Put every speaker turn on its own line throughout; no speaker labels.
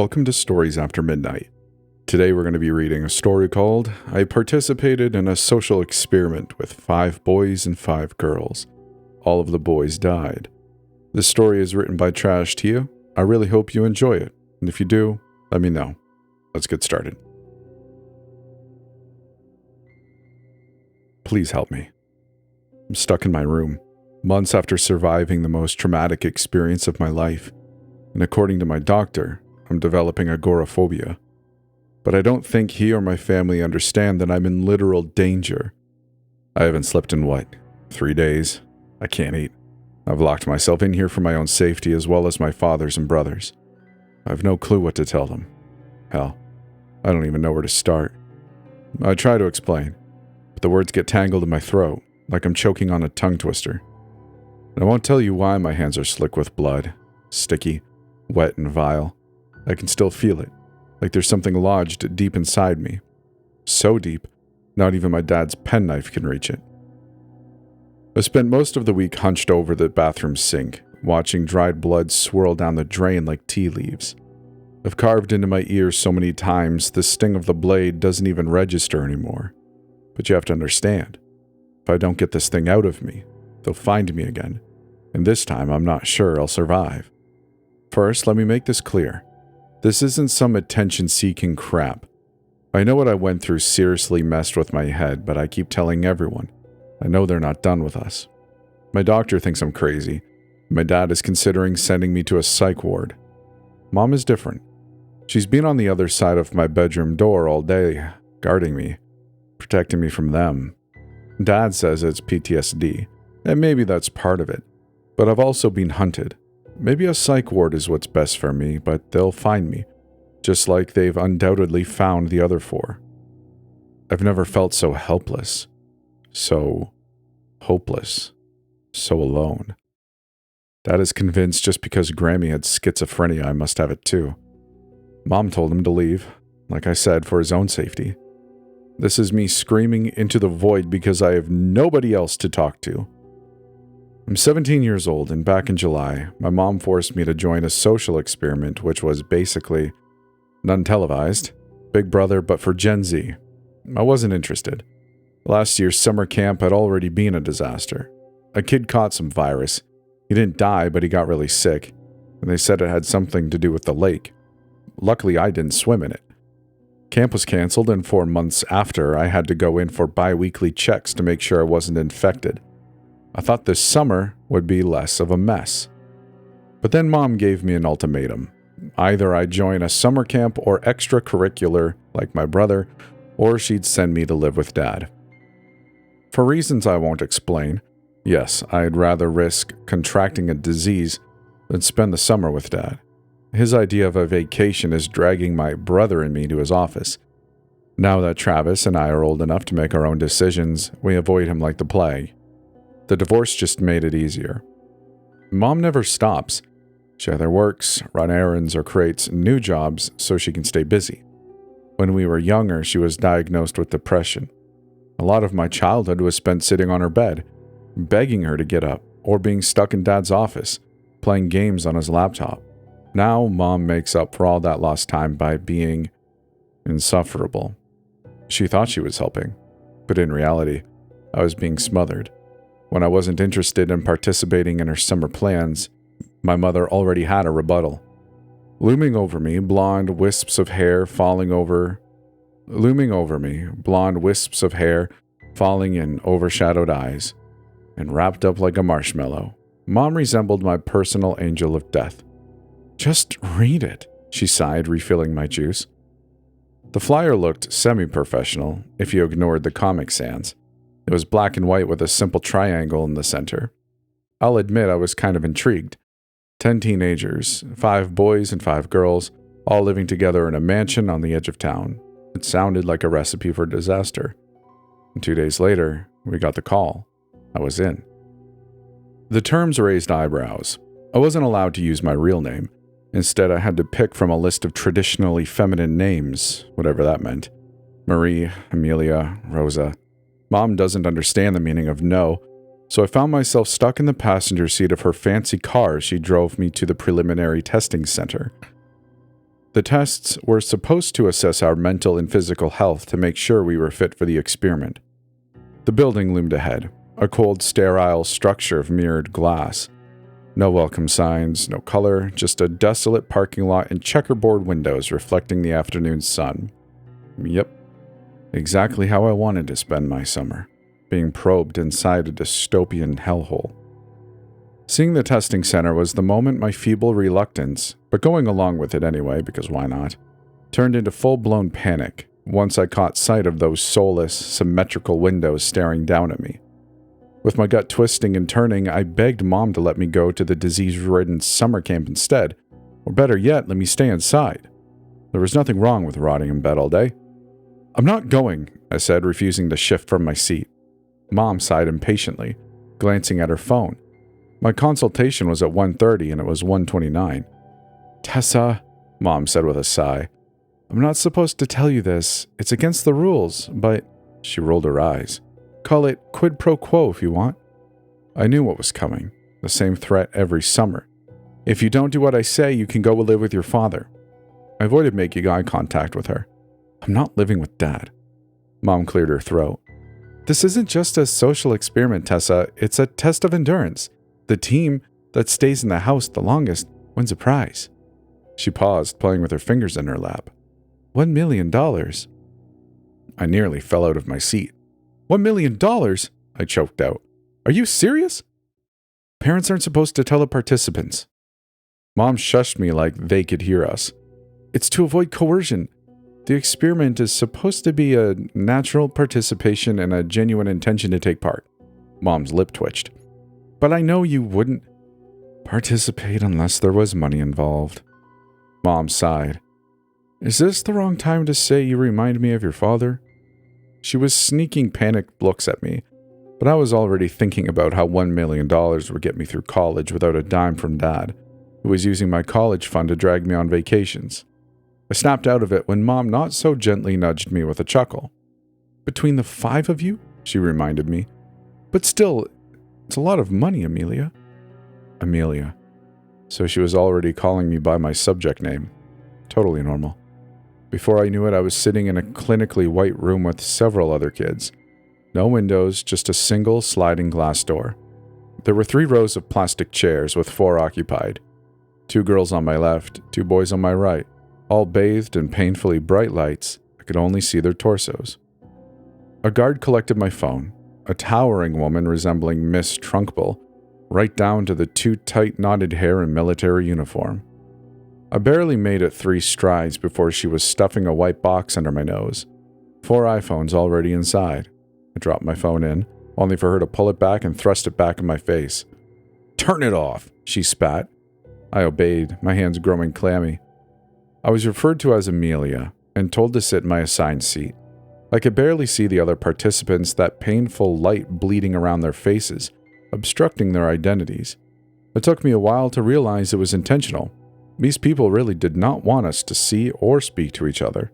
Welcome to Stories After Midnight. Today we're going to be reading a story called I Participated in a Social Experiment with 5 Boys and 5 Girls. All of the boys died. This story is written by Trash Tia. I really hope you enjoy it, and if you do, let me know. Let's get started. Please help me. I'm stuck in my room, months after surviving the most traumatic experience of my life, and according to my doctor, I'm developing agoraphobia. But I don't think he or my family understand that I'm in literal danger. I haven't slept in 3 days? I can't eat. I've locked myself in here for my own safety as well as my father's and brothers. I have no clue what to tell them. Hell, I don't even know where to start. I try to explain, but the words get tangled in my throat, like I'm choking on a tongue twister. And I won't tell you why my hands are slick with blood, sticky, wet and vile. I can still feel it, like there's something lodged deep inside me. So deep, not even my dad's penknife can reach it. I spent most of the week hunched over the bathroom sink, watching dried blood swirl down the drain like tea leaves. I've carved into my ears so many times the sting of the blade doesn't even register anymore. But you have to understand, if I don't get this thing out of me, they'll find me again, and this time I'm not sure I'll survive. First, let me make this clear. This isn't some attention-seeking crap. I know what I went through seriously messed with my head, but I keep telling everyone. I know they're not done with us. My doctor thinks I'm crazy. My dad is considering sending me to a psych ward. Mom is different. She's been on the other side of my bedroom door all day, guarding me, protecting me from them. Dad says it's PTSD, and maybe that's part of it. But I've also been hunted. Maybe a psych ward is what's best for me, but they'll find me, just like they've undoubtedly found the other 4. I've never felt so helpless, so hopeless, so alone. Dad is convinced just because Grammy had schizophrenia, I must have it too. Mom told him to leave, like I said, for his own safety. This is me screaming into the void because I have nobody else to talk to. I'm 17 years old, and back in July, my mom forced me to join a social experiment which was basically non-televised, Big Brother but for Gen Z. I wasn't interested. Last year's summer camp had already been a disaster. A kid caught some virus. He didn't die, but he got really sick, and they said it had something to do with the lake. Luckily, I didn't swim in it. Camp was canceled, and 4 months after, I had to go in for bi-weekly checks to make sure I wasn't infected. I thought this summer would be less of a mess. But then Mom gave me an ultimatum. Either I join a summer camp or extracurricular like my brother, or she'd send me to live with Dad. For reasons I won't explain, yes, I'd rather risk contracting a disease than spend the summer with Dad. His idea of a vacation is dragging my brother and me to his office. Now that Travis and I are old enough to make our own decisions, we avoid him like the plague. The divorce just made it easier. Mom never stops. She either works, runs errands, or creates new jobs so she can stay busy. When we were younger, she was diagnosed with depression. A lot of my childhood was spent sitting on her bed, begging her to get up, or being stuck in Dad's office, playing games on his laptop. Now, Mom makes up for all that lost time by being insufferable. She thought she was helping, but in reality, I was being smothered. When I wasn't interested in participating in her summer plans, my mother already had a rebuttal. Looming over me, blonde wisps of hair falling in overshadowed eyes, and wrapped up like a marshmallow. Mom resembled my personal angel of death. "Just read it," she sighed, refilling my juice. The flyer looked semi-professional, if you ignored the Comic Sans. It was black and white with a simple triangle in the center. I'll admit I was kind of intrigued. 10 teenagers, 5 boys and 5 girls, all living together in a mansion on the edge of town. It sounded like a recipe for disaster. And 2 days later, we got the call. I was in. The terms raised eyebrows. I wasn't allowed to use my real name. Instead, I had to pick from a list of traditionally feminine names, whatever that meant. Marie, Amelia, Rosa. Mom doesn't understand the meaning of no, so I found myself stuck in the passenger seat of her fancy car as she drove me to the preliminary testing center. The tests were supposed to assess our mental and physical health to make sure we were fit for the experiment. The building loomed ahead, a cold, sterile structure of mirrored glass. No welcome signs, no color, just a desolate parking lot and checkerboard windows reflecting the afternoon sun. Yep, exactly how I wanted to spend my summer, being probed inside a dystopian hellhole. Seeing the testing center was the moment my feeble reluctance, but going along with it anyway, because why not, turned into full-blown panic once I caught sight of those soulless, symmetrical windows staring down at me. With my gut twisting and turning, I begged Mom to let me go to the disease-ridden summer camp instead, or better yet, let me stay inside. There was nothing wrong with rotting in bed all day. "I'm not going," I said, refusing to shift from my seat. Mom sighed impatiently, glancing at her phone. My consultation was at 1:30 and it was 1:29. "Tessa," Mom said with a sigh, "I'm not supposed to tell you this. It's against the rules, but—" She rolled her eyes. "Call it quid pro quo if you want." I knew what was coming. The same threat every summer. "If you don't do what I say, you can go live with your father." I avoided making eye contact with her. "I'm not living with Dad." Mom cleared her throat. "This isn't just a social experiment, Tessa. It's a test of endurance. The team that stays in the house the longest wins a prize." She paused, playing with her fingers in her lap. $1 million. I nearly fell out of my seat. $1 million? I choked out. "Are you serious?" "Parents aren't supposed to tell the participants." Mom shushed me like they could hear us. "It's to avoid coercion. The experiment is supposed to be a natural participation and a genuine intention to take part." Mom's lip twitched. "But I know you wouldn't participate unless there was money involved." Mom sighed. "Is this the wrong time to say you remind me of your father?" She was sneaking panicked looks at me, but I was already thinking about how $1 million would get me through college without a dime from Dad, who was using my college fund to drag me on vacations. I snapped out of it when Mom not so gently nudged me with a chuckle. "Between the 5 of you?" she reminded me. "But still, it's a lot of money, Amelia." Amelia. So she was already calling me by my subject name. Totally normal. Before I knew it, I was sitting in a clinically white room with several other kids. No windows, just a single sliding glass door. There were 3 rows of plastic chairs with 4 occupied. 2 girls on my left, 2 boys on my right, all bathed in painfully bright lights. I could only see their torsos. A guard collected my phone, a towering woman resembling Miss Trunkbull, right down to the too tight knotted hair and military uniform. I barely made it 3 strides before she was stuffing a white box under my nose. 4 iPhones already inside. I dropped my phone in, only for her to pull it back and thrust it back in my face. "Turn it off," she spat. I obeyed, my hands growing clammy. I was referred to as Amelia and told to sit in my assigned seat. I could barely see the other participants, that painful light bleeding around their faces, obstructing their identities. It took me a while to realize it was intentional. These people really did not want us to see or speak to each other.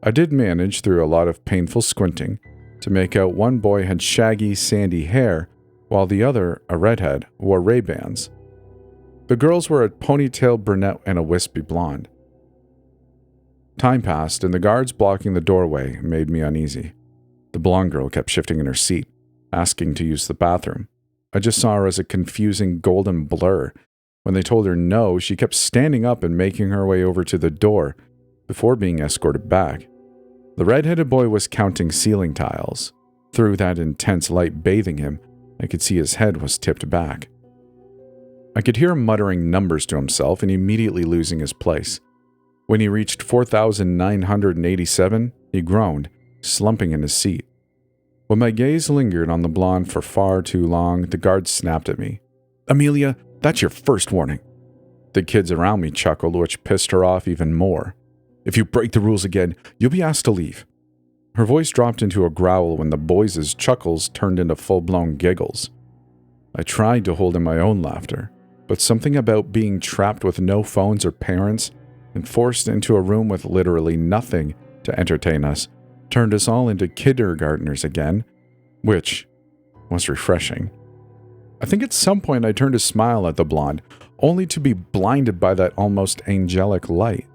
I did manage, through a lot of painful squinting, to make out one boy had shaggy, sandy hair, while the other, a redhead, wore Ray-Bans. The girls were a ponytail brunette and a wispy blonde. Time passed, and the guards blocking the doorway made me uneasy. The blonde girl kept shifting in her seat, asking to use the bathroom. I just saw her as a confusing golden blur. When they told her no, she kept standing up and making her way over to the door before being escorted back. The red-headed boy was counting ceiling tiles. Through that intense light bathing him, I could see his head was tipped back. I could hear him muttering numbers to himself and immediately losing his place. When he reached 4,987, he groaned, slumping in his seat. When my gaze lingered on the blonde for far too long, the guard snapped at me. "Amelia, that's your first warning." The kids around me chuckled, which pissed her off even more. "If you break the rules again, you'll be asked to leave." Her voice dropped into a growl when the boys' chuckles turned into full-blown giggles. I tried to hold in my own laughter, but something about being trapped with no phones or parents and forced into a room with literally nothing to entertain us turned us all into kindergartners again, which was refreshing. I think at some point I turned to smile at the blonde, only to be blinded by that almost angelic light.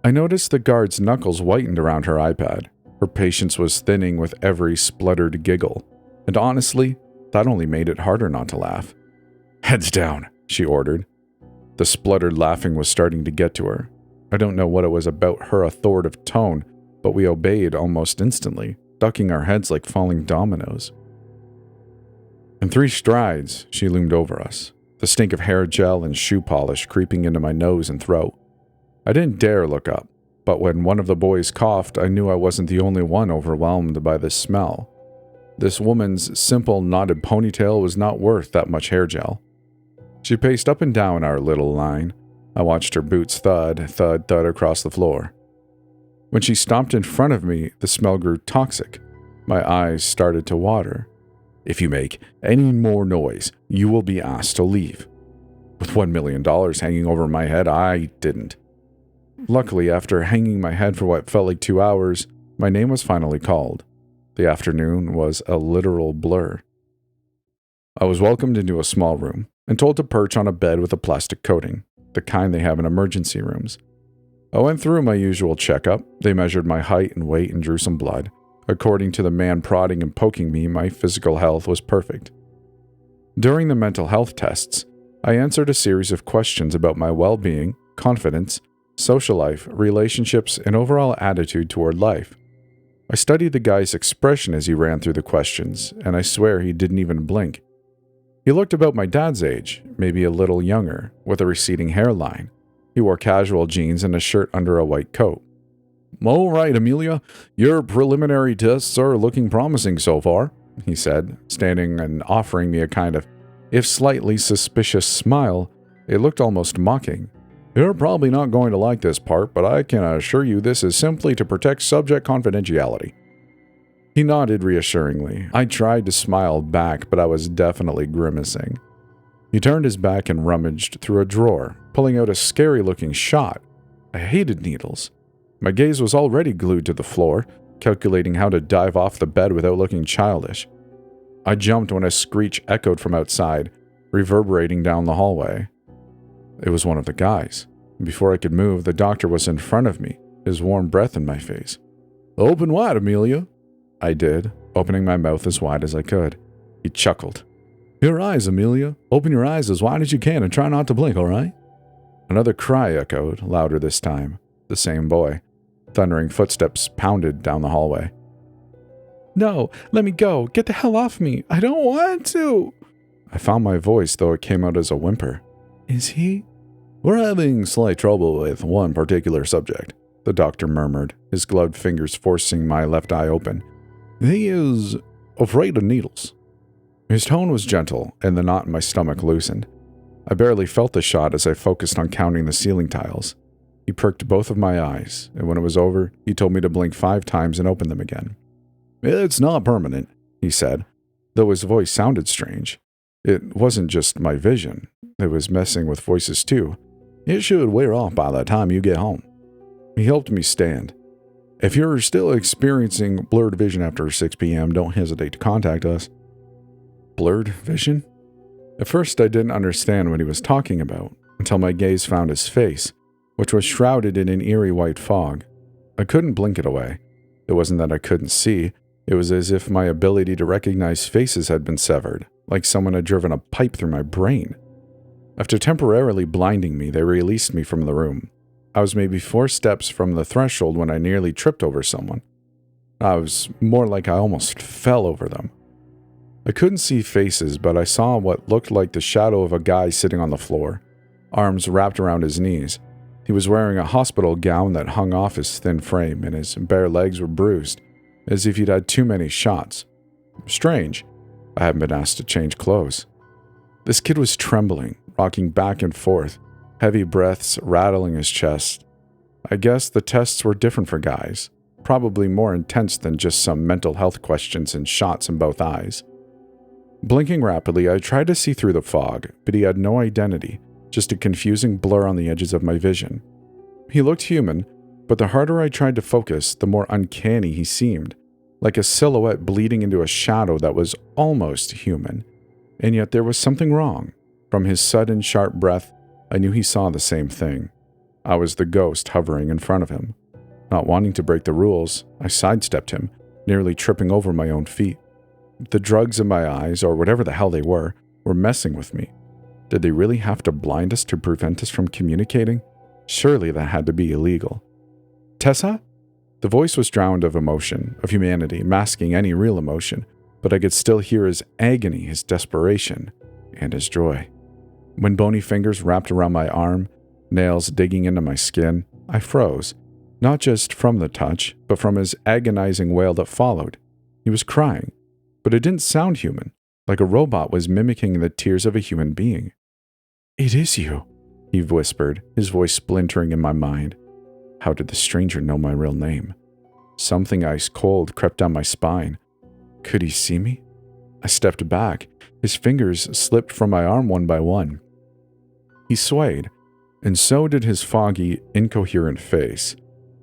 I noticed the guard's knuckles whitened around her iPad. Her patience was thinning with every spluttered giggle. And honestly, that only made it harder not to laugh. "Heads down," she ordered. The spluttered laughing was starting to get to her. I don't know what it was about her authoritative tone, but we obeyed almost instantly, ducking our heads like falling dominoes. In 3 strides, she loomed over us, the stink of hair gel and shoe polish creeping into my nose and throat. I didn't dare look up, but when one of the boys coughed, I knew I wasn't the only one overwhelmed by the smell. This woman's simple knotted ponytail was not worth that much hair gel. She paced up and down our little line. I watched her boots thud, thud, thud across the floor. When she stomped in front of me, the smell grew toxic. My eyes started to water. "If you make any more noise, you will be asked to leave." With $1 million hanging over my head, I didn't. Luckily, after hanging my head for what felt like 2 hours, my name was finally called. The afternoon was a literal blur. I was welcomed into a small room and told to perch on a bed with a plastic coating, the kind they have in emergency rooms. I went through my usual checkup. They measured my height and weight and drew some blood. According to the man prodding and poking me, my physical health was perfect. During the mental health tests, I answered a series of questions about my well-being, confidence, social life, relationships, and overall attitude toward life. I studied the guy's expression as he ran through the questions, and I swear he didn't even blink. He looked about my dad's age, maybe a little younger, with a receding hairline. He wore casual jeans and a shirt under a white coat. "All right, Amelia, your preliminary tests are looking promising so far," he said, standing and offering me a kind of, if slightly suspicious smile. It looked almost mocking. "You're probably not going to like this part, but I can assure you this is simply to protect subject confidentiality." He nodded reassuringly. I tried to smile back, but I was definitely grimacing. He turned his back and rummaged through a drawer, pulling out a scary-looking shot. I hated needles. My gaze was already glued to the floor, calculating how to dive off the bed without looking childish. I jumped when a screech echoed from outside, reverberating down the hallway. It was one of the guys. Before I could move, the doctor was in front of me, his warm breath in my face. "Open wide, Amelia." I did, opening my mouth as wide as I could. He chuckled. "Your eyes, Amelia. Open your eyes as wide as you can and try not to blink, all right?" Another cry echoed, louder this time. The same boy. Thundering footsteps pounded down the hallway. "No, let me go. Get the hell off me. I don't want to." I found my voice, though it came out as a whimper. "Is he?" "We're having slight trouble with one particular subject," the doctor murmured, his gloved fingers forcing my left eye open. "He is afraid of needles." His tone was gentle, and the knot in my stomach loosened. I barely felt the shot as I focused on counting the ceiling tiles. He perked both of my eyes, and when it was over, he told me to blink 5 times and open them again. "It's not permanent," he said, though his voice sounded strange. It wasn't just my vision. It was messing with voices too. "It should wear off by the time you get home." He helped me stand. "If you're still experiencing blurred vision after 6 p.m., don't hesitate to contact us." Blurred vision? At first, I didn't understand what he was talking about, until my gaze found his face, which was shrouded in an eerie white fog. I couldn't blink it away. It wasn't that I couldn't see. It was as if my ability to recognize faces had been severed, like someone had driven a pipe through my brain. After temporarily blinding me, they released me from the room. I was maybe 4 steps from the threshold when I nearly tripped over someone. I was more like I almost fell over them. I couldn't see faces, but I saw what looked like the shadow of a guy sitting on the floor, arms wrapped around his knees. He was wearing a hospital gown that hung off his thin frame, and his bare legs were bruised, as if he'd had too many shots. Strange. I hadn't been asked to change clothes. This kid was trembling, rocking back and forth, heavy breaths rattling his chest. I guess the tests were different for guys, probably more intense than just some mental health questions and shots in both eyes. Blinking rapidly, I tried to see through the fog, but he had no identity, just a confusing blur on the edges of my vision. He looked human, but the harder I tried to focus, the more uncanny he seemed, like a silhouette bleeding into a shadow that was almost human. And yet there was something wrong. From his sudden, sharp breath, I knew he saw the same thing. I was the ghost hovering in front of him. Not wanting to break the rules, I sidestepped him, nearly tripping over my own feet. The drugs in my eyes, or whatever the hell they were messing with me. Did they really have to blind us to prevent us from communicating? Surely that had to be illegal. Tessa? The voice was drowned of emotion, of humanity, masking any real emotion, but I could still hear his agony, his desperation, and his joy. When bony fingers wrapped around my arm, nails digging into my skin, I froze, not just from the touch, but from his agonizing wail that followed. He was crying, but it didn't sound human, like a robot was mimicking the tears of a human being. "It is you," he whispered, his voice splintering in my mind. How did the stranger know my real name? Something ice cold crept down my spine. Could he see me? I stepped back. His fingers slipped from my arm one by one. He swayed, and so did his foggy, incoherent face.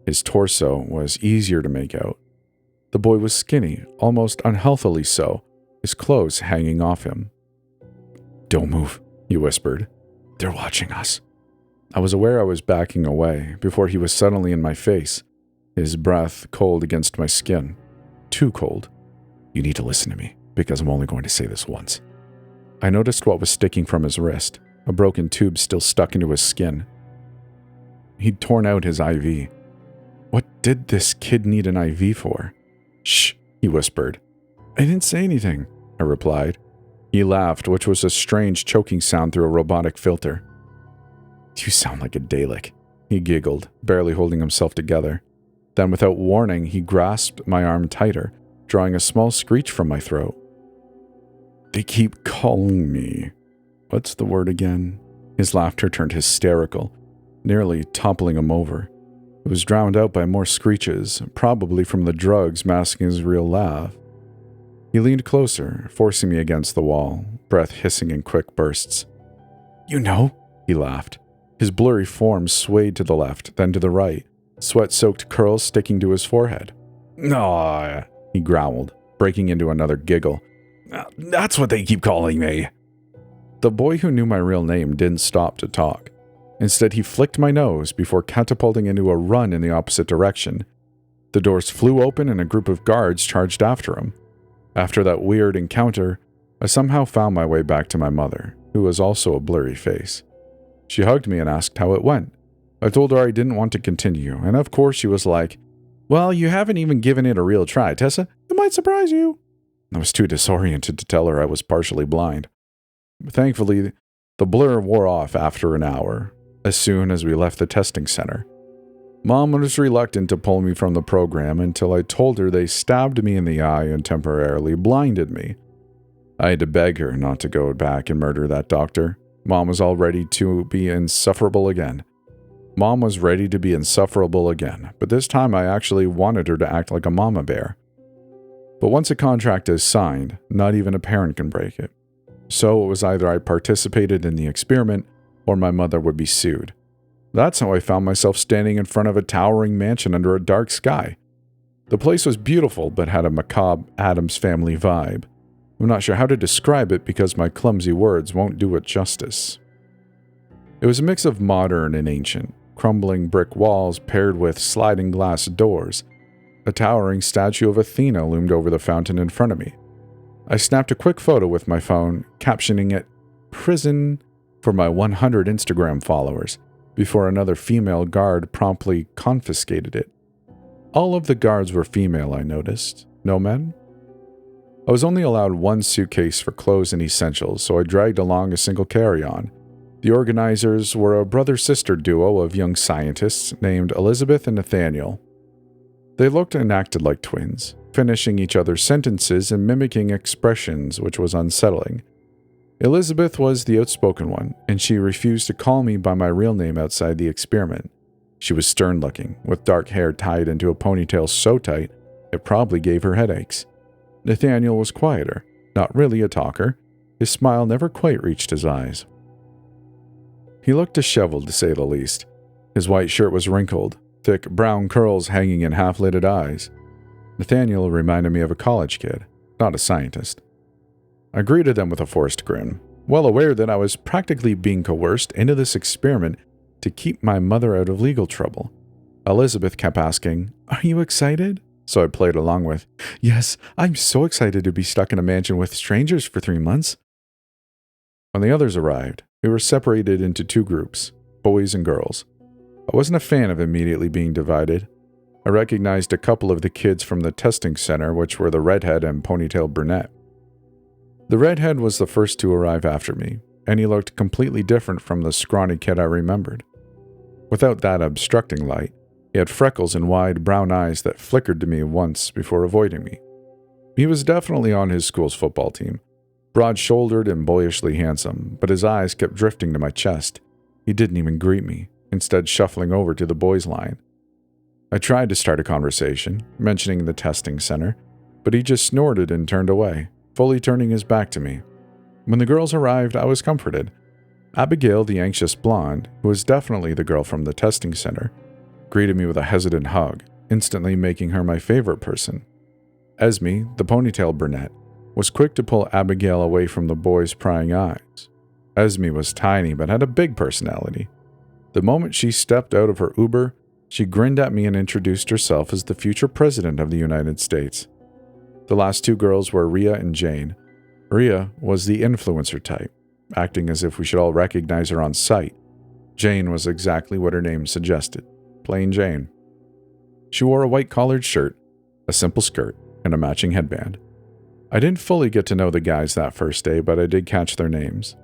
His torso was easier to make out. The boy was skinny, almost unhealthily so, his clothes hanging off him. "Don't move," he whispered. "They're watching us." I was aware I was backing away before he was suddenly in my face, his breath cold against my skin. Too cold. "You need to listen to me, because I'm only going to say this once." I noticed what was sticking from his wrist, a broken tube still stuck into his skin. He'd torn out his IV. What did this kid need an IV for? "Shh," he whispered. "I didn't say anything," I replied. He laughed, which was a strange choking sound through a robotic filter. "You sound like a Dalek," he giggled, barely holding himself together. Then, without warning, he grasped my arm tighter, drawing a small screech from my throat. "They keep calling me." What's the word again? His laughter turned hysterical, nearly toppling him over. It was drowned out by more screeches, probably from the drugs masking his real laugh. He leaned closer, forcing me against the wall, breath hissing in quick bursts. "You know?" he laughed. His blurry form swayed to the left, then to the right, sweat-soaked curls sticking to his forehead. "Aw," he growled, breaking into another giggle. "That's what they keep calling me." The boy who knew my real name didn't stop to talk. Instead, he flicked my nose before catapulting into a run in the opposite direction. The doors flew open and a group of guards charged after him. After that weird encounter, I somehow found my way back to my mother, who was also a blurry face. She hugged me and asked how it went. I told her I didn't want to continue, and of course she was like, "Well, you haven't even given it a real try, Tessa. It might surprise you." I was too disoriented to tell her I was partially blind. Thankfully, the blur wore off after an hour, as soon as we left the testing center. Mom was reluctant to pull me from the program until I told her they stabbed me in the eye and temporarily blinded me. I had to beg her not to go back and murder that doctor. Mom was all ready to be insufferable again. But this time I actually wanted her to act like a mama bear. But once a contract is signed, not even a parent can break it. So it was either I participated in the experiment or my mother would be sued. That's how I found myself standing in front of a towering mansion under a dark sky. The place was beautiful, but had a macabre Addams Family vibe. I'm not sure how to describe it because my clumsy words won't do it justice. It was a mix of modern and ancient, crumbling brick walls paired with sliding glass doors. A towering statue of Athena loomed over the fountain in front of me. I snapped a quick photo with my phone, captioning it, "Prison," for my 100 Instagram followers, before another female guard promptly confiscated it. All of the guards were female, I noticed. No men? I was only allowed one suitcase for clothes and essentials, so I dragged along a single carry-on. The organizers were a brother-sister duo of young scientists named Elizabeth and Nathaniel. They looked and acted like twins, finishing each other's sentences and mimicking expressions, which was unsettling. Elizabeth was the outspoken one, and she refused to call me by my real name outside the experiment. She was stern-looking, with dark hair tied into a ponytail so tight it probably gave her headaches. Nathaniel was quieter, not really a talker. His smile never quite reached his eyes. He looked disheveled, to say the least. His white shirt was wrinkled, thick brown curls hanging in half-lidded eyes. Nathaniel reminded me of a college kid, not a scientist. I greeted them with a forced grin, well aware that I was practically being coerced into this experiment to keep my mother out of legal trouble. Elizabeth kept asking, "Are you excited?" So I played along with, "Yes, I'm so excited to be stuck in a mansion with strangers for 3 months." When the others arrived, we were separated into 2 groups, boys and girls. I wasn't a fan of immediately being divided. I recognized a couple of the kids from the testing center, which were the redhead and ponytail brunette. The redhead was the first to arrive after me, and he looked completely different from the scrawny kid I remembered. Without that obstructing light, he had freckles and wide brown eyes that flickered to me once before avoiding me. He was definitely on his school's football team, broad-shouldered and boyishly handsome, but his eyes kept drifting to my chest. He didn't even greet me, instead shuffling over to the boys' line. I tried to start a conversation, mentioning the testing center, but he just snorted and turned away, fully turning his back to me. When the girls arrived, I was comforted. Abigail, the anxious blonde, who was definitely the girl from the testing center, greeted me with a hesitant hug, instantly making her my favorite person. Esme, the ponytail brunette, was quick to pull Abigail away from the boys' prying eyes. Esme was tiny but had a big personality. The moment she stepped out of her Uber, she grinned at me and introduced herself as the future president of the United States. The last 2 girls were Rhea and Jane. Rhea was the influencer type, acting as if we should all recognize her on sight. Jane was exactly what her name suggested, plain Jane. She wore a white-collared shirt, a simple skirt, and a matching headband. I didn't fully get to know the guys that first day, but I did catch their names.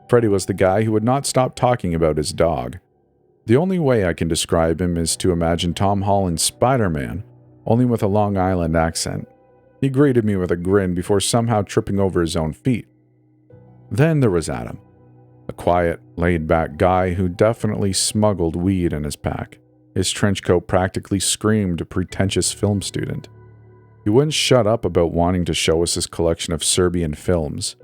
Freddie was the guy who would not stop talking about his dog. The only way I can describe him is to imagine Tom Holland's Spider-Man, only with a Long Island accent. He greeted me with a grin before somehow tripping over his own feet. Then there was Adam, a quiet, laid-back guy who definitely smuggled weed in his pack. His trench coat practically screamed a pretentious film student. He wouldn't shut up about wanting to show us his collection of Serbian films.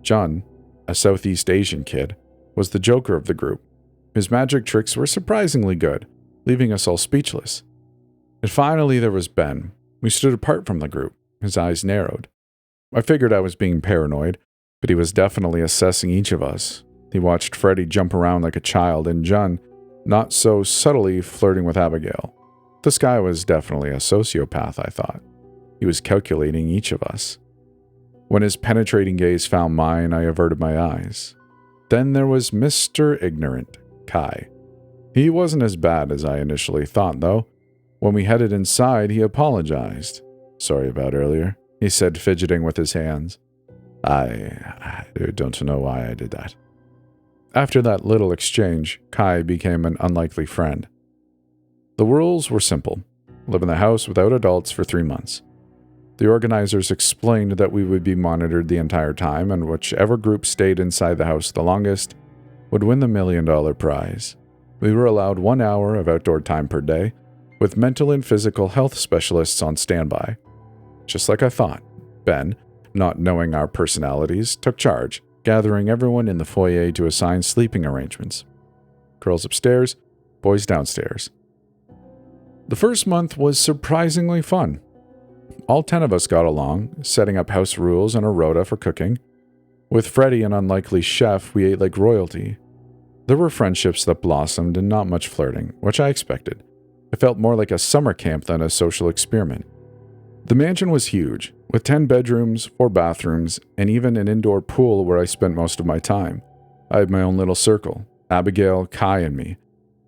John, a Southeast Asian kid, was the joker of the group. His magic tricks were surprisingly good, leaving us all speechless. And finally there was Ben. We stood apart from the group, his eyes narrowed. I figured I was being paranoid, but he was definitely assessing each of us. He watched Freddie jump around like a child, and John, not so subtly, flirting with Abigail. This guy was definitely a sociopath, I thought. He was calculating each of us. When his penetrating gaze found mine, I averted my eyes. Then there was Mr. Ignorant, Kai. He wasn't as bad as I initially thought, though. When we headed inside, he apologized. "Sorry about earlier," he said, fidgeting with his hands. I don't know why I did that." After that little exchange, Kai became an unlikely friend. The rules were simple. Live in the house without adults for 3 months. The organizers explained that we would be monitored the entire time, and whichever group stayed inside the house the longest would win the $1 million prize. We were allowed 1 hour of outdoor time per day, with mental and physical health specialists on standby. Just like I thought, Ben, not knowing our personalities, took charge, gathering everyone in the foyer to assign sleeping arrangements. Girls upstairs, boys downstairs. The first month was surprisingly fun. All 10 of us got along, setting up house rules and a rota for cooking. With Freddie, an unlikely chef, we ate like royalty. There were friendships that blossomed and not much flirting, which I expected. It felt more like a summer camp than a social experiment. The mansion was huge, with 10 bedrooms, 4 bathrooms, and even an indoor pool where I spent most of my time. I had my own little circle, Abigail, Kai, and me.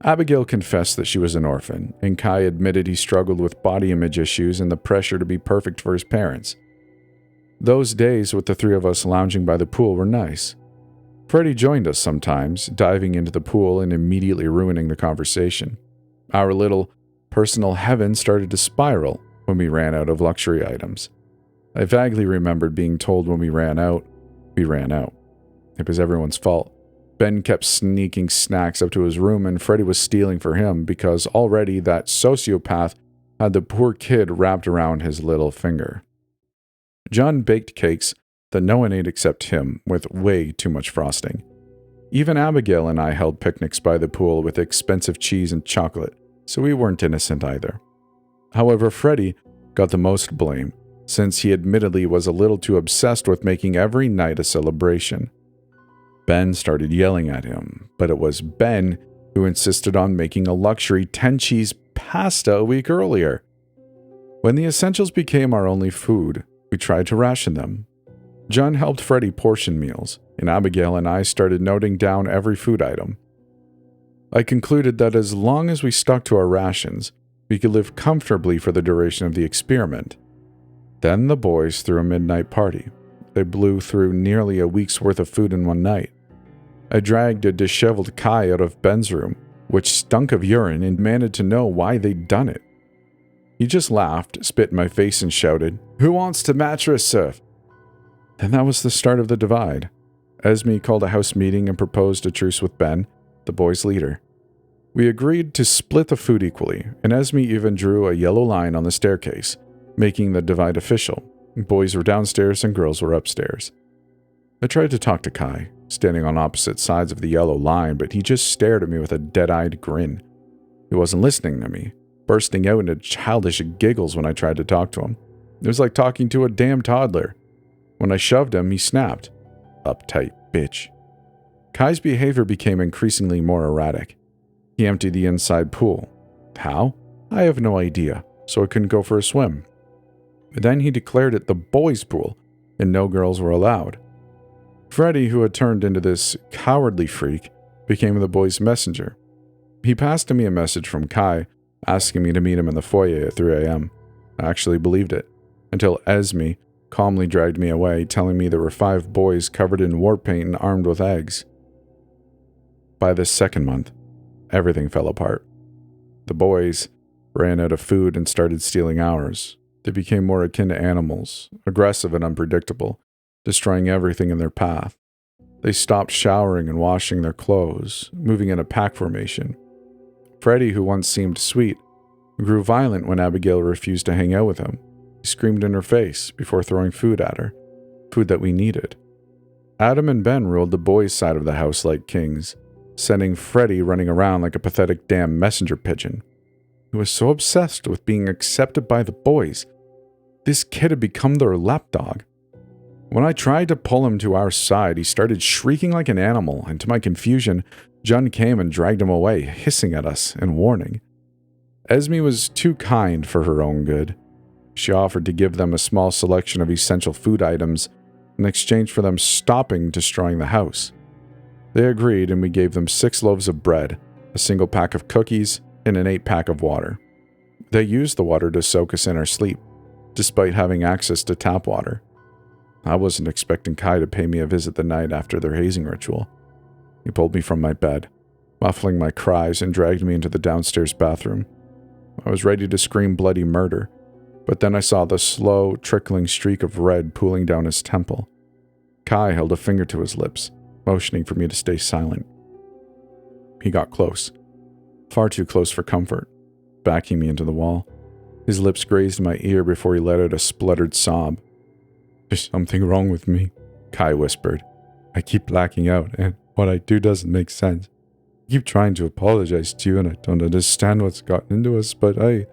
Abigail confessed that she was an orphan, and Kai admitted he struggled with body image issues and the pressure to be perfect for his parents. Those days with the 3 of us lounging by the pool were nice. Freddie joined us sometimes, diving into the pool and immediately ruining the conversation. Our little personal heaven started to spiral when we ran out of luxury items. I vaguely remembered being told when we ran out. It was everyone's fault. Ben kept sneaking snacks up to his room, and Freddie was stealing for him because already that sociopath had the poor kid wrapped around his little finger. John baked cakes that no one ate except him, with way too much frosting. Even Abigail and I held picnics by the pool with expensive cheese and chocolate, so we weren't innocent either. However, Freddie got the most blame, since he admittedly was a little too obsessed with making every night a celebration. Ben started yelling at him, but it was Ben who insisted on making a luxury 10-cheese pasta a week earlier. When the essentials became our only food, we tried to ration them. John helped Freddie portion meals, and Abigail and I started noting down every food item. I concluded that as long as we stuck to our rations, we could live comfortably for the duration of the experiment. Then the boys threw a midnight party. They blew through nearly a week's worth of food in one night. I dragged a disheveled Kai out of Ben's room, which stunk of urine, and demanded to know why they'd done it. He just laughed, spit in my face, and shouted, "Who wants to mattress surf?" And that was the start of the divide. Esme called a house meeting and proposed a truce with Ben, the boys' leader. We agreed to split the food equally, and Esme even drew a yellow line on the staircase, making the divide official. Boys were downstairs and girls were upstairs. I tried to talk to Kai, standing on opposite sides of the yellow line, but he just stared at me with a dead-eyed grin. He wasn't listening to me, bursting out into childish giggles when I tried to talk to him. It was like talking to a damn toddler. When I shoved him, he snapped. Uptight bitch. Kai's behavior became increasingly more erratic. He emptied the inside pool. How? I have no idea, so I couldn't go for a swim. Then he declared it the boys' pool, and no girls were allowed. Freddie, who had turned into this cowardly freak, became the boys' messenger. He passed to me a message from Kai, asking me to meet him in the foyer at 3 a.m. I actually believed it, until Esme calmly dragged me away, telling me there were 5 boys covered in war paint and armed with eggs. By the second month, everything fell apart. The boys ran out of food and started stealing ours. They became more akin to animals, aggressive and unpredictable, destroying everything in their path. They stopped showering and washing their clothes, moving in a pack formation. Freddie, who once seemed sweet, grew violent when Abigail refused to hang out with him. He screamed in her face before throwing food at her, food that we needed. Adam and Ben ruled the boys' side of the house like kings, sending Freddie running around like a pathetic damn messenger pigeon. He was so obsessed with being accepted by the boys. This kid had become their lapdog. When I tried to pull him to our side, he started shrieking like an animal, and to my confusion, John came and dragged him away, hissing at us and warning. Esme was too kind for her own good. She offered to give them a small selection of essential food items in exchange for them stopping destroying the house. They agreed, and we gave them 6 loaves of bread, a single pack of cookies, and an 8-pack of water. They used the water to soak us in our sleep, despite having access to tap water. I wasn't expecting Kai to pay me a visit the night after their hazing ritual. He pulled me from my bed, muffling my cries, and dragged me into the downstairs bathroom. I was ready to scream bloody murder, but then I saw the slow, trickling streak of red pooling down his temple. Kai held a finger to his lips, motioning for me to stay silent. He got close, far too close for comfort, backing me into the wall. His lips grazed my ear before he let out a spluttered sob. "There's something wrong with me," Kai whispered. "I keep blacking out, and what I do doesn't make sense. I keep trying to apologize to you, and I don't understand what's gotten into us, but I..."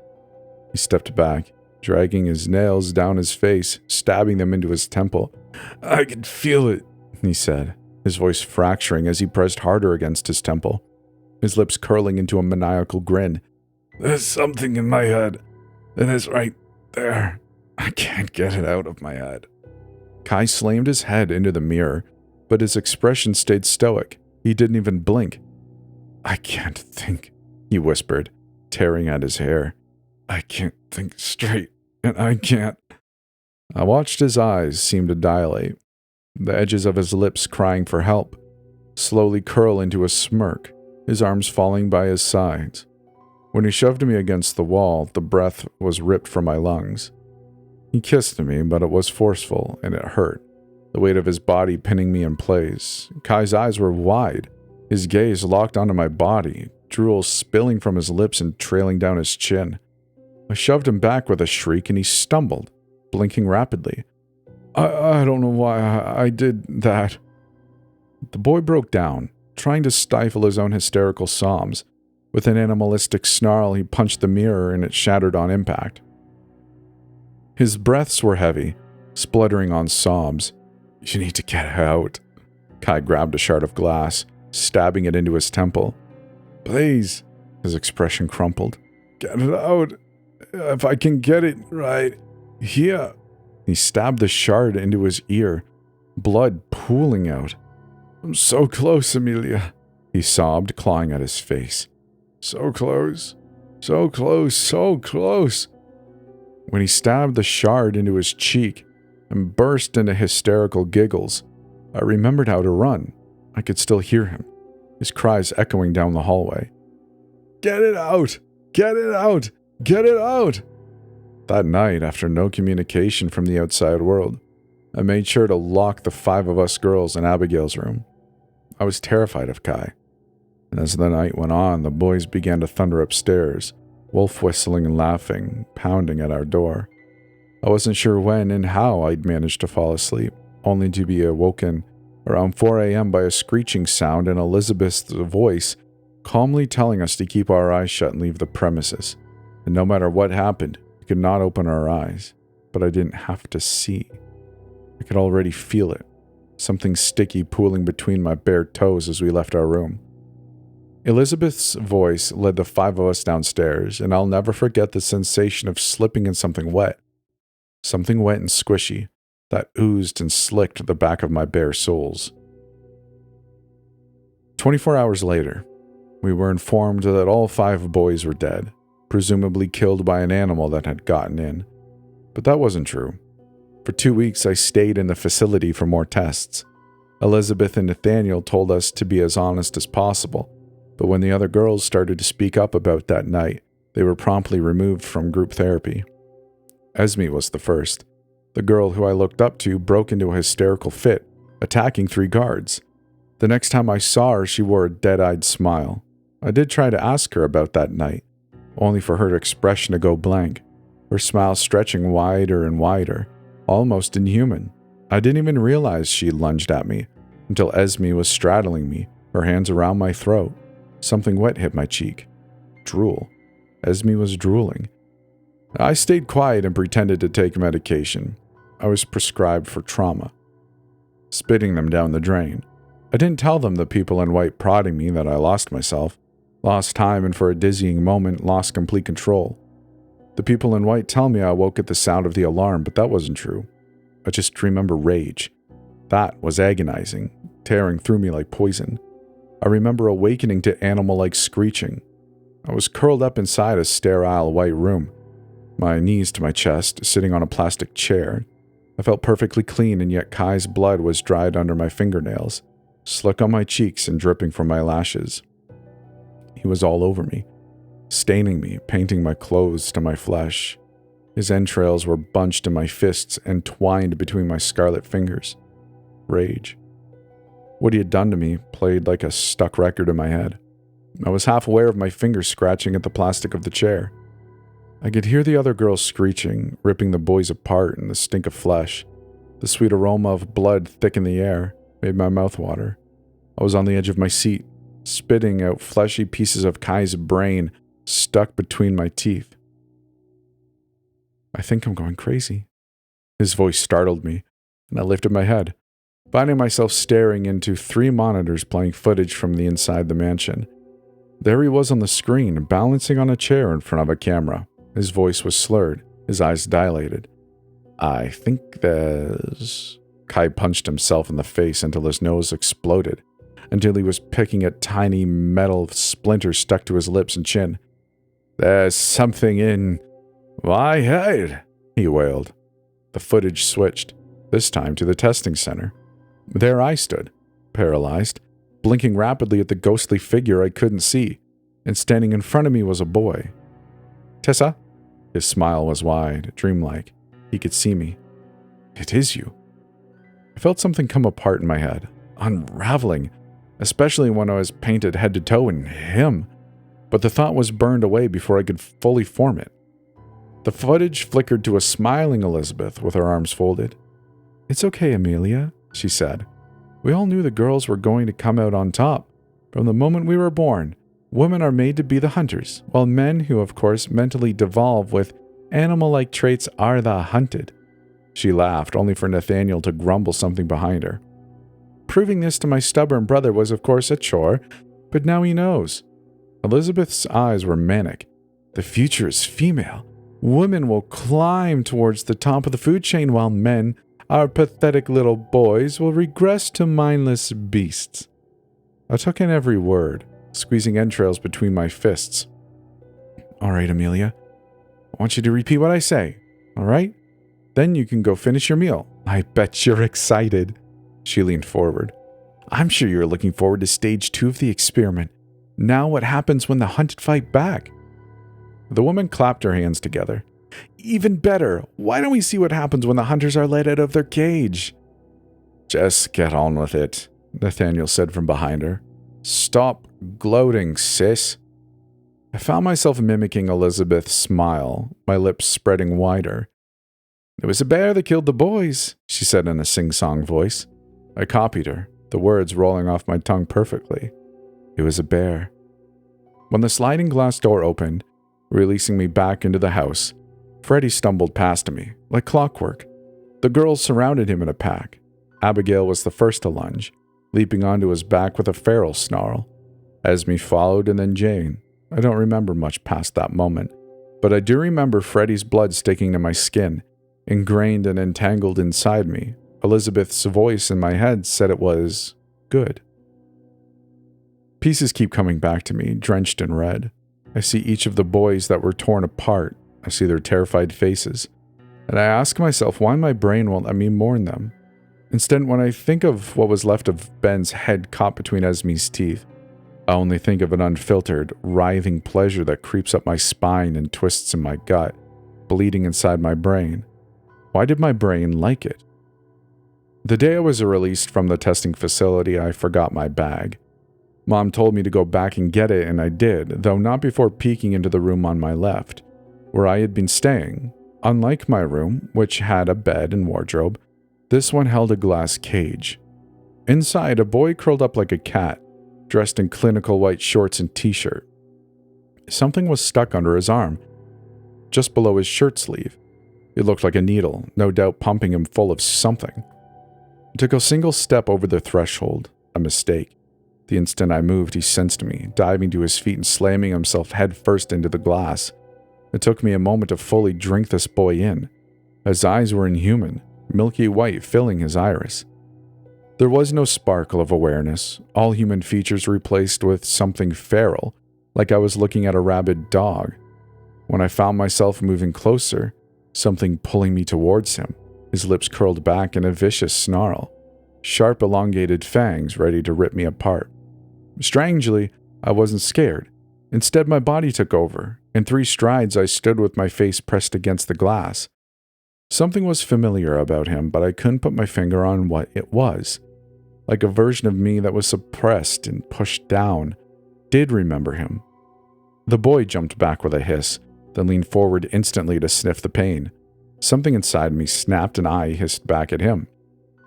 He stepped back, dragging his nails down his face, stabbing them into his temple. "I can feel it," he said, his voice fracturing as he pressed harder against his temple, his lips curling into a maniacal grin. "There's something in my head. And it's right there. I can't get it out of my head." Kai slammed his head into the mirror, but his expression stayed stoic. He didn't even blink. "I can't think," he whispered, tearing at his hair. "I can't think straight, and I can't..." I watched his eyes seem to dilate, the edges of his lips crying for help, slowly curl into a smirk, his arms falling by his sides. When he shoved me against the wall, the breath was ripped from my lungs. He kissed me, but it was forceful, and it hurt, the weight of his body pinning me in place. Kai's eyes were wide, his gaze locked onto my body, drool spilling from his lips and trailing down his chin. I shoved him back with a shriek, and he stumbled, blinking rapidly. I don't know why I did that." The boy broke down, trying to stifle his own hysterical sobs. With an animalistic snarl, he punched the mirror, and it shattered on impact. His breaths were heavy, spluttering on sobs. "You need to get out." Kai grabbed a shard of glass, stabbing it into his temple. Please. His expression crumpled. Get it out. If I can get it right here. He stabbed the shard into his ear, blood pooling out. I'm so close, Amelia. He sobbed, clawing at his face. So close. So close. So close. When he stabbed the shard into his cheek and burst into hysterical giggles, I remembered how to run. I could still hear him, his cries echoing down the hallway. Get it out! Get it out! Get it out! That night, after no communication from the outside world, I made sure to lock the 5 of us girls in Abigail's room. I was terrified of Kai. And as the night went on, the boys began to thunder upstairs, wolf whistling and laughing, pounding at our door. I wasn't sure when and how I'd managed to fall asleep, only to be awoken around 4 a.m. by a screeching sound and Elizabeth's voice calmly telling us to keep our eyes shut and leave the premises. And no matter what happened, we could not open our eyes. But I didn't have to see. I could already feel it, something sticky pooling between my bare toes as we left our room. Elizabeth's voice led the 5 of us downstairs, and I'll never forget the sensation of slipping in something wet and squishy, that oozed and slicked the back of my bare soles. 24 hours later, we were informed that all 5 boys were dead, presumably killed by an animal that had gotten in. But that wasn't true. For 2 weeks, I stayed in the facility for more tests. Elizabeth and Nathaniel told us to be as honest as possible, but when the other girls started to speak up about that night, they were promptly removed from group therapy. Esme was the first. The girl who I looked up to broke into a hysterical fit, attacking 3 guards. The next time I saw her, she wore a dead-eyed smile. I did try to ask her about that night, only for her expression to go blank, her smile stretching wider and wider, almost inhuman. I didn't even realize she lunged at me until Esme was straddling me, her hands around my throat. Something wet hit my cheek. Drool. Esme was drooling. I stayed quiet and pretended to take medication. I was prescribed for trauma. Spitting them down the drain. I didn't tell them, the people in white prodding me, that I lost myself, lost time, and for a dizzying moment lost complete control. The people in white tell me I woke at the sound of the alarm, but that wasn't true. I just remember rage. That was agonizing, tearing through me like poison. I remember awakening to animal-like screeching. I was curled up inside a sterile white room, my knees to my chest, sitting on a plastic chair. I felt perfectly clean, and yet Kai's blood was dried under my fingernails, slick on my cheeks and dripping from my lashes. He was all over me, staining me, painting my clothes to my flesh. His entrails were bunched in my fists and twined between my scarlet fingers. Rage. What he had done to me played like a stuck record in my head. I was half aware of my fingers scratching at the plastic of the chair. I could hear the other girls screeching, ripping the boys apart, and the stink of flesh. The sweet aroma of blood thick in the air made my mouth water. I was on the edge of my seat, spitting out fleshy pieces of Kai's brain stuck between my teeth. I think I'm going crazy. His voice startled me, and I lifted my head, finding myself staring into 3 monitors playing footage from the inside the mansion. There he was on the screen, balancing on a chair in front of a camera. His voice was slurred, his eyes dilated. I think there's... Kai punched himself in the face until his nose exploded, until he was picking at tiny metal splinters stuck to his lips and chin. There's something in my head, he wailed. The footage switched, this time to the testing center. There I stood, paralyzed, blinking rapidly at the ghostly figure I couldn't see, and standing in front of me was a boy. Tessa? His smile was wide, dreamlike. He could see me. It is you. I felt something come apart in my head, unraveling, especially when I was painted head to toe in him. But the thought was burned away before I could fully form it. The footage flickered to a smiling Elizabeth with her arms folded. It's okay, Amelia, she said. We all knew the girls were going to come out on top. From the moment we were born, women are made to be the hunters, while men, who of course mentally devolve with animal-like traits, are the hunted. She laughed, only for Nathaniel to grumble something behind her. Proving this to my stubborn brother was of course a chore, but now he knows. Elizabeth's eyes were manic. The future is female. Women will climb towards the top of the food chain while men, our pathetic little boys, will regress to mindless beasts. I took in every word, squeezing entrails between my fists. All right, Amelia. I want you to repeat what I say, all right? Then you can go finish your meal. I bet you're excited. She leaned forward. I'm sure you're looking forward to stage 2 of the experiment. Now what happens when the hunted fight back? The woman clapped her hands together. Even better. Why don't we see what happens when the hunters are let out of their cage? Just get on with it, Nathaniel said from behind her. Stop gloating, sis. I found myself mimicking Elizabeth's smile, my lips spreading wider. It was a bear that killed the boys, she said in a sing-song voice. I copied her, the words rolling off my tongue perfectly. It was a bear. When the sliding glass door opened, releasing me back into the house, Freddie stumbled past me, like clockwork. The girls surrounded him in a pack. Abigail was the first to lunge, leaping onto his back with a feral snarl. Esme followed, and then Jane. I don't remember much past that moment, but I do remember Freddie's blood sticking to my skin, ingrained and entangled inside me. Elizabeth's voice in my head said it was good. Pieces keep coming back to me, drenched in red. I see each of the boys that were torn apart. I see their terrified faces. And I ask myself why my brain won't let me mourn them. Instead, when I think of what was left of Ben's head caught between Esme's teeth, I only think of an unfiltered, writhing pleasure that creeps up my spine and twists in my gut, bleeding inside my brain. Why did my brain like it? The day I was released from the testing facility, I forgot my bag. Mom told me to go back and get it, and I did, though not before peeking into the room on my left, where I had been staying. Unlike my room, which had a bed and wardrobe, this one held a glass cage. Inside, a boy curled up like a cat, dressed in clinical white shorts and t-shirt. Something was stuck under his arm, just below his shirt sleeve. It looked like a needle, no doubt pumping him full of something. I took a single step over the threshold, a mistake. The instant I moved, he sensed me, diving to his feet and slamming himself headfirst into the glass. It took me a moment to fully drink this boy in. His eyes were inhuman, milky white filling his iris. There was no sparkle of awareness, all human features replaced with something feral, like I was looking at a rabid dog. When I found myself moving closer, something pulling me towards him, his lips curled back in a vicious snarl, sharp elongated fangs ready to rip me apart. Strangely, I wasn't scared. Instead, my body took over. In 3 strides, I stood with my face pressed against the glass. Something was familiar about him, but I couldn't put my finger on what it was. Like a version of me that was suppressed and pushed down, did remember him. The boy jumped back with a hiss, then leaned forward instantly to sniff the pain. Something inside me snapped and I hissed back at him.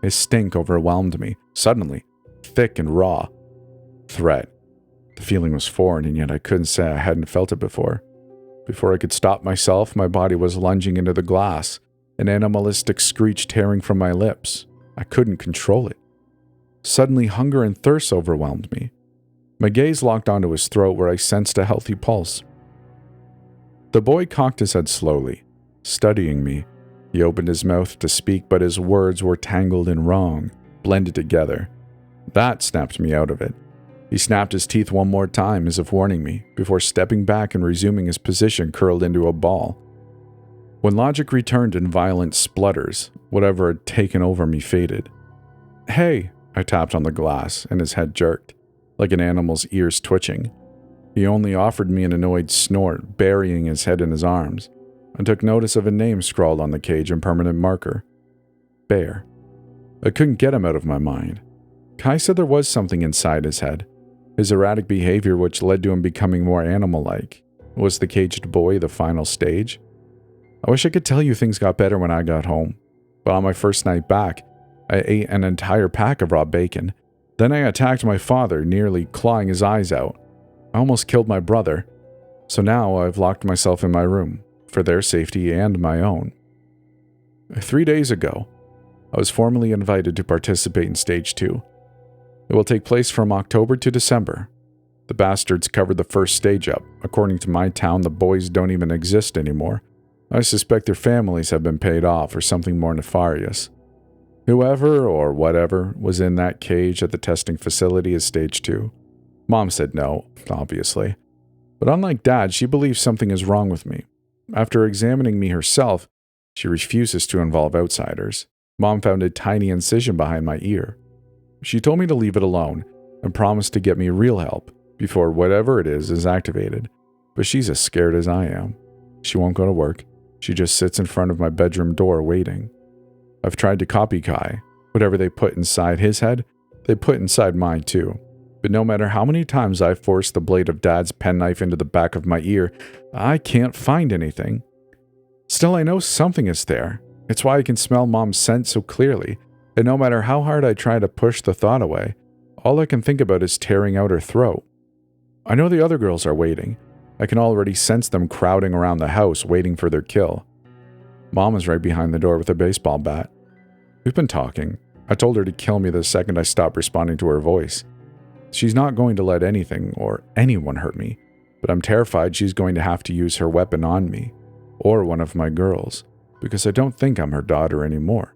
His stink overwhelmed me, suddenly, thick and raw. Threat. The feeling was foreign, and yet I couldn't say I hadn't felt it before. Before I could stop myself, my body was lunging into the glass, an animalistic screech tearing from my lips. I couldn't control it. Suddenly, hunger and thirst overwhelmed me. My gaze locked onto his throat where I sensed a healthy pulse. The boy cocked his head slowly, studying me. He opened his mouth to speak, but his words were tangled and wrong, blended together. That snapped me out of it. He snapped his teeth one more time as if warning me, before stepping back and resuming his position curled into a ball. When logic returned in violent splutters, whatever had taken over me faded. Hey, I tapped on the glass, and his head jerked, like an animal's ears twitching. He only offered me an annoyed snort, burying his head in his arms. I took notice of a name scrawled on the cage in permanent marker. Bear. I couldn't get him out of my mind. Kai said there was something inside his head. His erratic behavior, which led to him becoming more animal-like. Was the caged boy the final stage? I wish I could tell you things got better when I got home. But on my first night back, I ate an entire pack of raw bacon. Then I attacked my father, nearly clawing his eyes out. I almost killed my brother. So now I've locked myself in my room, for their safety and my own. 3 days ago, I was formally invited to participate in Stage 2. It will take place from October to December. The bastards covered the first stage up. According to my town, the boys don't even exist anymore. I suspect their families have been paid off or something more nefarious. Whoever or whatever was in that cage at the testing facility is stage 2. Mom said no, obviously. But unlike Dad, she believes something is wrong with me. After examining me herself, she refuses to involve outsiders. Mom found a tiny incision behind my ear. She told me to leave it alone and promised to get me real help before whatever it is activated. But she's as scared as I am. She won't go to work. She just sits in front of my bedroom door waiting. I've tried to copy Kai. Whatever they put inside his head, they put inside mine too. But no matter how many times I force the blade of Dad's penknife into the back of my ear, I can't find anything. Still, I know something is there. It's why I can smell Mom's scent so clearly, and no matter how hard I try to push the thought away, all I can think about is tearing out her throat. I know the other girls are waiting. I can already sense them crowding around the house waiting for their kill. Mom is right behind the door with a baseball bat. We've been talking. I told her to kill me the second I stopped responding to her voice. She's not going to let anything or anyone hurt me, but I'm terrified she's going to have to use her weapon on me, or one of my girls, because I don't think I'm her daughter anymore.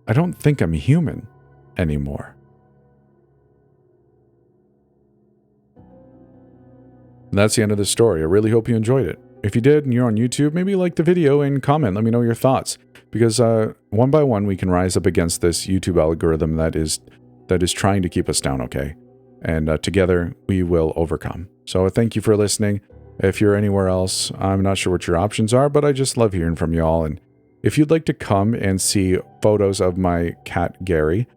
I don't think I'm human anymore. And that's the end of the story. I really hope you enjoyed it. If you did and you're on YouTube, maybe like the video and comment. Let me know your thoughts, because one by one we can rise up against this YouTube algorithm that is trying to keep us down, okay? And together we will overcome. So thank you for listening. If you're anywhere else, I'm not sure what your options are, but I just love hearing from y'all. And if you'd like to come and see photos of my cat Gary,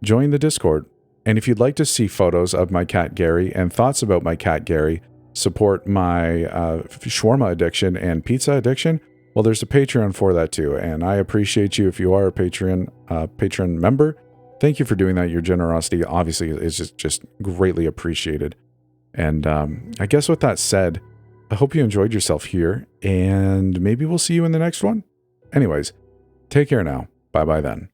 join the Discord. And if you'd like to see photos of my cat Gary and thoughts about my cat Gary, support my shawarma addiction and pizza addiction, well, there's a Patreon for that too. And I appreciate you if you are a Patreon member. Thank you for doing that. Your generosity obviously is just greatly appreciated. And I guess with that said, I hope you enjoyed yourself here, and maybe we'll see you in the next one. Anyways, take care now. Bye-bye then.